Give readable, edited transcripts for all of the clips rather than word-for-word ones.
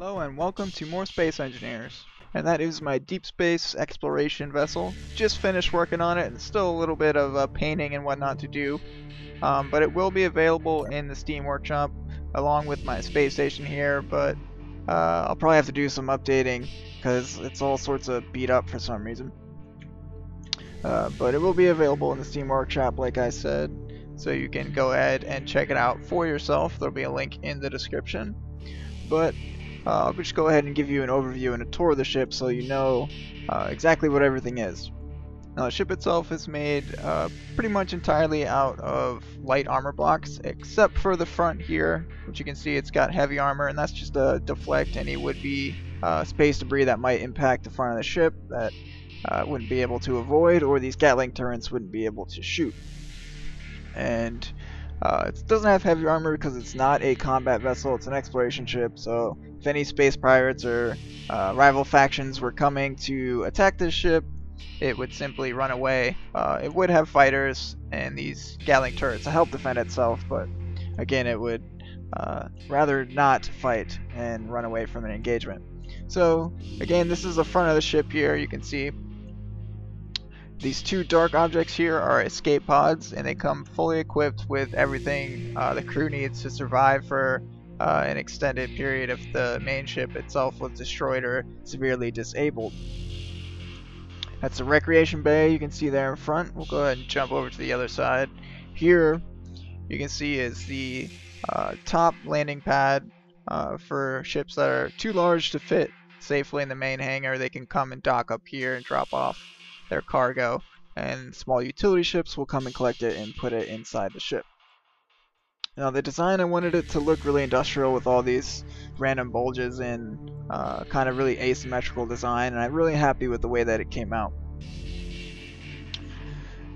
Hello and welcome to more Space Engineers. And that is my deep space exploration vessel. Just finished working on it and still a little bit of painting and whatnot to do. But it will be available in the Steam Workshop along with my space station here, but I'll probably have to do some updating because it's all sorts of beat up for some reason. But it will be available in the Steam Workshop like I said, so you can go ahead and check it out for yourself. There'll be a link in the description. But I'll just go ahead and give you an overview and a tour of the ship so you know exactly what everything is. Now the ship itself is made pretty much entirely out of light armor blocks, except for the front here, which you can see it's got heavy armor, and that's just to deflect any would-be space debris that might impact the front of the ship that wouldn't be able to avoid, or these Gatling turrets wouldn't be able to shoot. And it doesn't have heavy armor because it's not a combat vessel, it's an exploration ship, so if any space pirates or rival factions were coming to attack this ship, it would simply run away. It would have fighters and these Gatling turrets to help defend itself, but again it would rather not fight and run away from an engagement. So again, this is the front of the ship here. You can see these two dark objects here are escape pods, and they come fully equipped with everything the crew needs to survive for an extended period if the main ship itself was destroyed or severely disabled. That's the recreation bay you can see there in front. We'll go ahead and jump over to the other side. Here you can see is the top landing pad for ships that are too large to fit safely in the main hangar. They can come and dock up here and drop off their cargo, and small utility ships will come and collect it and put it inside the ship. Now the design, I wanted it to look really industrial with all these random bulges and kind of really asymmetrical design, and I'm really happy with the way that it came out.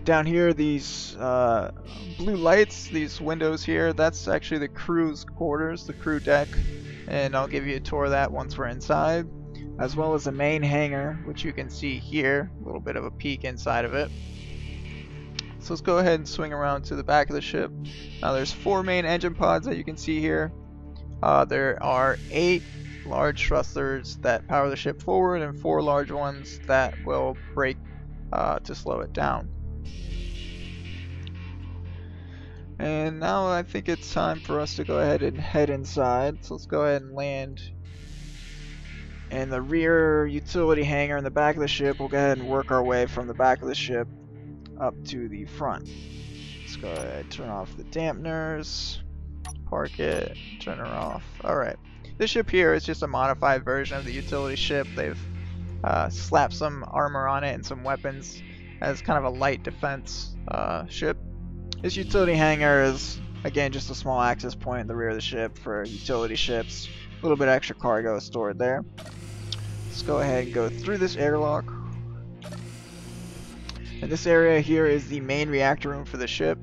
Down here, these blue lights, these windows here, that's actually the crew's quarters, the crew deck, and I'll give you a tour of that once we're inside, as well as the main hangar, which you can see here, a little bit of a peek inside of it. So let's go ahead and swing around to the back of the ship. Now there's 4 main engine pods that you can see here. There are 8 large thrusters that power the ship forward and 4 large ones that will brake to slow it down. And now I think it's time for us to go ahead and head inside. So let's go ahead and land in the rear utility hangar in the back of the ship. We'll go ahead and work our way from the back of the ship up to the front. Let's go ahead and turn off the dampeners, park it, turn her off. Alright, this ship here is just a modified version of the utility ship. They've slapped some armor on it and some weapons as kind of a light defense ship. This utility hangar is again just a small access point in the rear of the ship for utility ships. A little bit of extra cargo stored there. Let's go ahead and go through this airlock. And this area here is the main reactor room for the ship.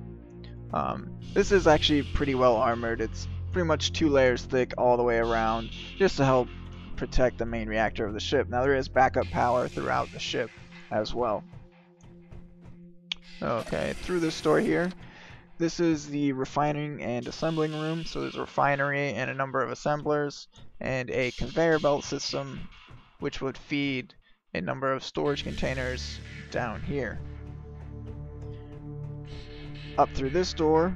This is actually pretty well armored. It's pretty much 2 layers thick all the way around, just to help protect the main reactor of the ship. Now there is backup power throughout the ship as well. Okay, through this door here, this is the refining and assembling room. So there's a refinery and a number of assemblers and a conveyor belt system which would feed a number of storage containers down here. Up through this door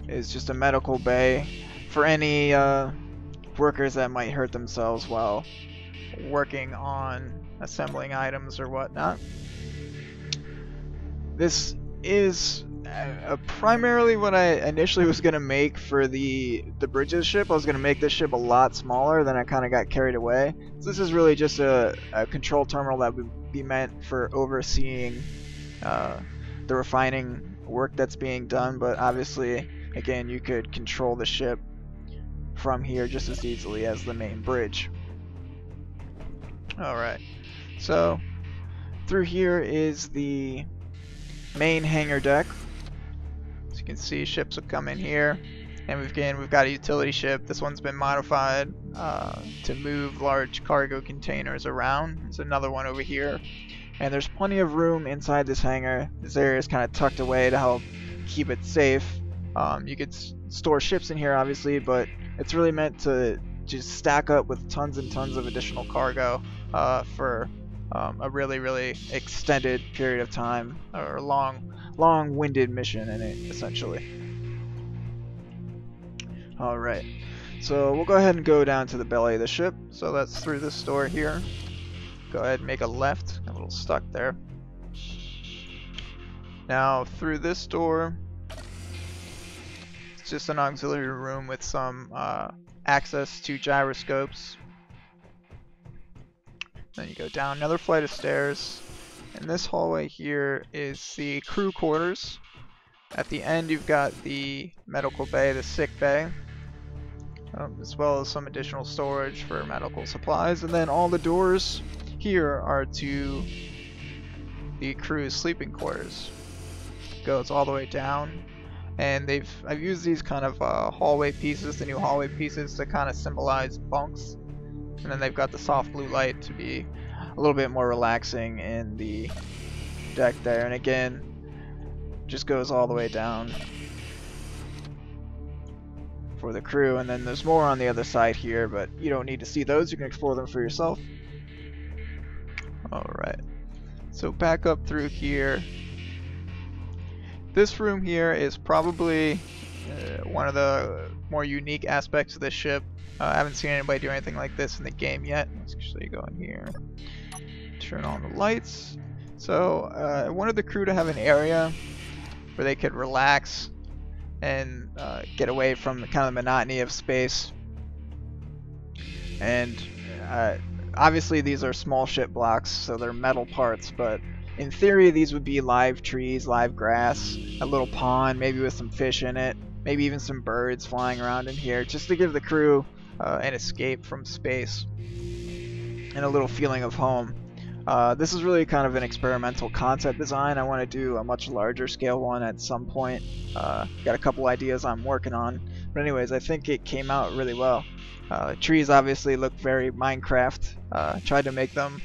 is just a medical bay for any workers that might hurt themselves while working on assembling items or whatnot. This is primarily what I initially was going to make for the bridges ship. I was going to make this ship a lot smaller, then I kind of got carried away. So this is really just a control terminal that would be meant for overseeing the refining work that's being done, but obviously again you could control the ship from here just as easily as the main bridge. Alright, so through here is the main hangar deck. As you can see, ships will come in here, and we've got a utility ship. This one's been modified to move large cargo containers around. There's another one over here, and there's plenty of room inside this hangar. This area is kind of tucked away to help keep it safe. You could store ships in here obviously, but it's really meant to just stack up with tons and tons of additional cargo for a really extended period of time, or a long-winded mission in it, essentially. Alright, so we'll go ahead and go down to the belly of the ship. So that's through this door here. Go ahead and make a left. A little stuck there. Now through this door, it's just an auxiliary room with some access to gyroscopes. Then you go down another flight of stairs, and this hallway here is the crew quarters. At the end you've got the medical bay, the sick bay, as well as some additional storage for medical supplies, and then all the doors here are to the crew's sleeping quarters. Goes all the way down, and I've used these kind of hallway pieces, the new hallway pieces, to kind of symbolize bunks. And then they've got the soft blue light to be a little bit more relaxing in the deck there. And again, just goes all the way down for the crew. And then there's more on the other side here, but you don't need to see those. You can explore them for yourself. Alright, so back up through here. This room here is probably one of the more unique aspects of this ship. I haven't seen anybody do anything like this in the game yet. Let's actually go in here, turn on the lights. So I wanted the crew to have an area where they could relax and get away from the kind of monotony of space. And obviously these are small ship blocks, so they're metal parts, but in theory these would be live trees, live grass, a little pond, maybe with some fish in it, maybe even some birds flying around in here, just to give the crew an escape from space and a little feeling of home. This is really kind of an experimental concept design. I want to do a much larger scale one at some point. Got a couple ideas I'm working on, but anyways, I think it came out really well. Trees obviously look very Minecraft. Tried to make them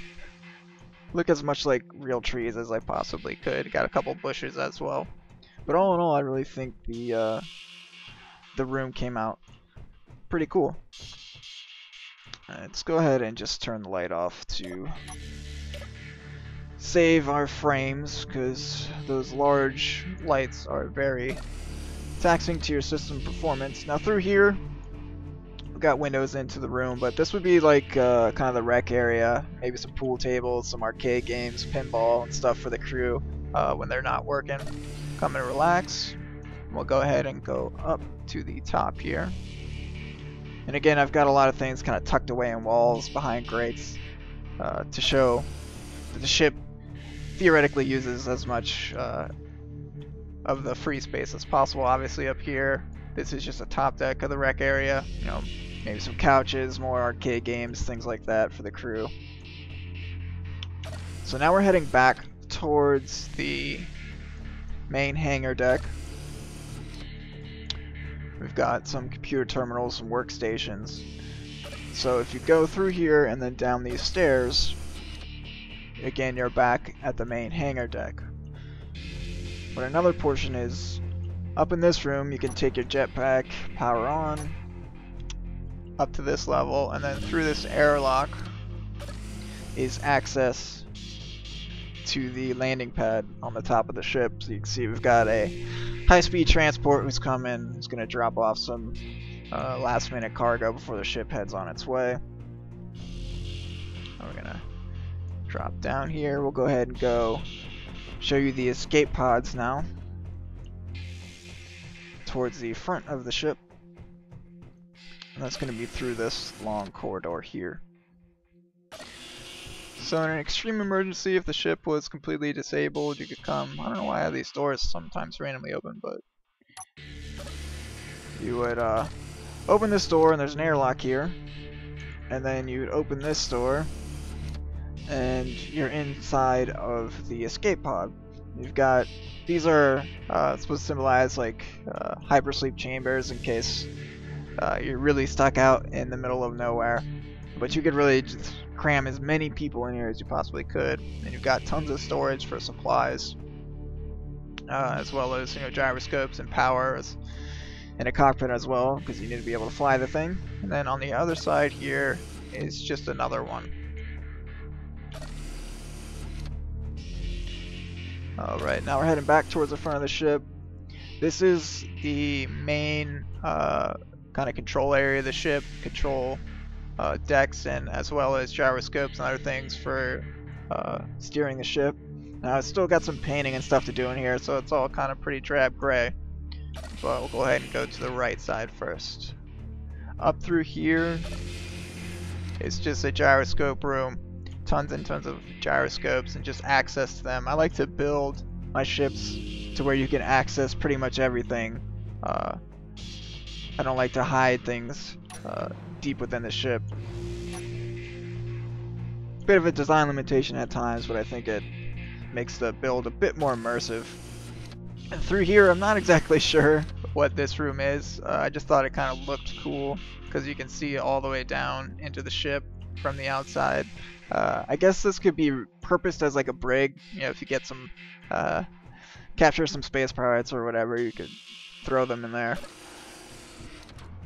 look as much like real trees as I possibly could. Got a couple bushes as well. But all in all, I really think the room came out pretty cool. Let's go ahead and just turn the light off to save our frames, because those large lights are very taxing to your system performance. Now through here, we've got windows into the room, but this would be like kind of the rec area, maybe some pool tables, some arcade games, pinball, and stuff for the crew when they're not working. Come and relax. We'll go ahead and go up to the top here. And again, I've got a lot of things kind of tucked away in walls behind grates to show that the ship theoretically uses as much of the free space as possible. Obviously up here, this is just a top deck of the rec area. You know, maybe some couches, more arcade games, things like that for the crew. So now we're heading back towards the main hangar deck. We've got some computer terminals, some workstations. So if you go through here and then down these stairs, again you're back at the main hangar deck. But another portion is up in this room. You can take your jetpack, power on, up to this level, and then through this airlock is access to the landing pad on the top of the ship. So you can see we've got a high-speed transport who's coming. It's going to drop off some last-minute cargo before the ship heads on its way. We're going to drop down here. We'll go ahead and go show you the escape pods now towards the front of the ship. And that's going to be through this long corridor here. So in an extreme emergency, if the ship was completely disabled, you could come. I don't know why I have these doors sometimes randomly open, but you would open this door, and there's an airlock here, and then you would open this door, and you're inside of the escape pod. You've got, these are supposed to symbolize like hypersleep chambers in case you're really stuck out in the middle of nowhere. But you could really just cram as many people in here as you possibly could, and you've got tons of storage for supplies, as well as, you know, gyroscopes and powers and a cockpit as well, because you need to be able to fly the thing. And then on the other side here is just another one. Alright, now we're heading back towards the front of the ship. This is the main kind of control area of the ship, control decks, and as well as gyroscopes and other things for steering the ship. Now it's still got some painting and stuff to do in here, so it's all kind of pretty drab gray. But we'll go ahead and go to the right side first. Up through here, it's just a gyroscope room. Tons and tons of gyroscopes and just access to them. I like to build my ships to where you can access pretty much everything. I don't like to hide things deep within the ship. Bit of a design limitation at times, but I think it makes the build a bit more immersive. And through here, I'm not exactly sure what this room is. I just thought it kind of looked cool because you can see all the way down into the ship from the outside. I guess this could be purposed as like a brig. You know, if you get some, capture some space pirates or whatever, you could throw them in there.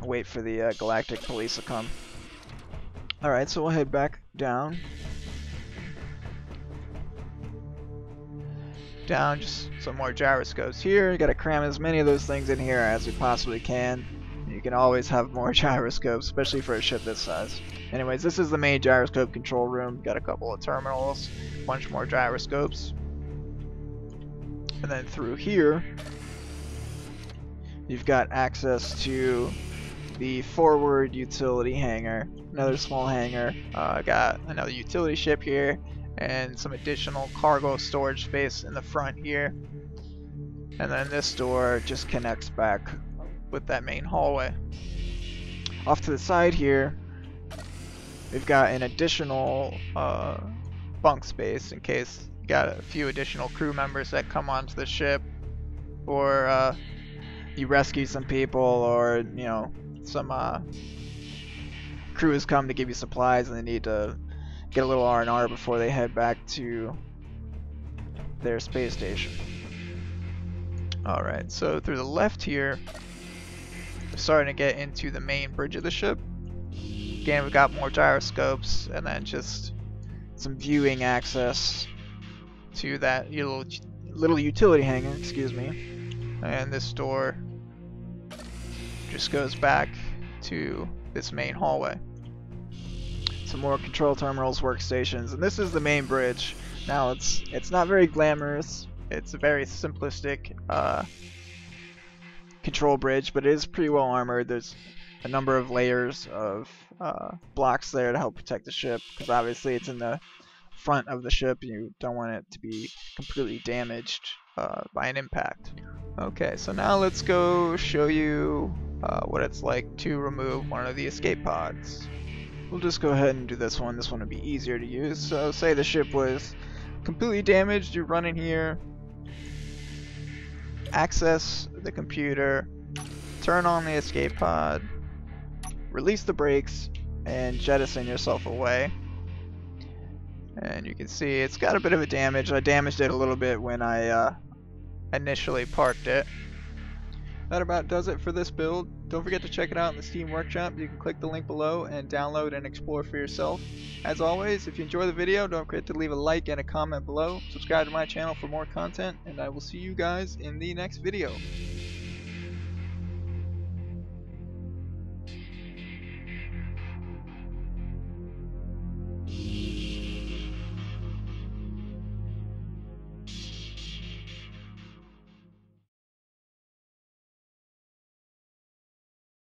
Wait for the galactic police to come. Alright, so we'll head back down. Just some more gyroscopes here. You gotta cram as many of those things in here as we possibly can. You can always have more gyroscopes, especially for a ship this size. Anyways, this is the main gyroscope control room. Got a couple of terminals, a bunch more gyroscopes. And then through here, you've got access to the forward utility hangar. Another small hangar. Got another utility ship here, and some additional cargo storage space in the front here. And then this door just connects back with that main hallway. Off to the side here, we've got an additional bunk space in case you got a few additional crew members that come onto the ship, or you rescue some people, or you know, some crews come to give you supplies and they need to get a little R&R before they head back to their space station. Alright, so through the left here, we're starting to get into the main bridge of the ship. Again, we've got more gyroscopes and then just some viewing access to that little utility hangar, excuse me. And this door just goes back to this main hallway. Some more control terminals, workstations, and this is the main bridge. Now it's not very glamorous. It's a very simplistic control bridge, but it is pretty well armored. There's a number of layers of blocks there to help protect the ship, because obviously it's in the front of the ship. You don't want it to be completely damaged by an impact. Okay, so now let's go show you what it's like to remove one of the escape pods. We'll just go ahead and do this one. This one would be easier to use. So say the ship was completely damaged, you run in here, access the computer, turn on the escape pod, release the brakes, and jettison yourself away. And you can see it's got a bit of a damage. I damaged it a little bit when I initially parked it. That about does it for this build. Don't forget to check it out in the Steam Workshop. You can click the link below and download and explore for yourself. As always, if you enjoy the video, don't forget to leave a like and a comment below. Subscribe to my channel for more content, and I will see you guys in the next video.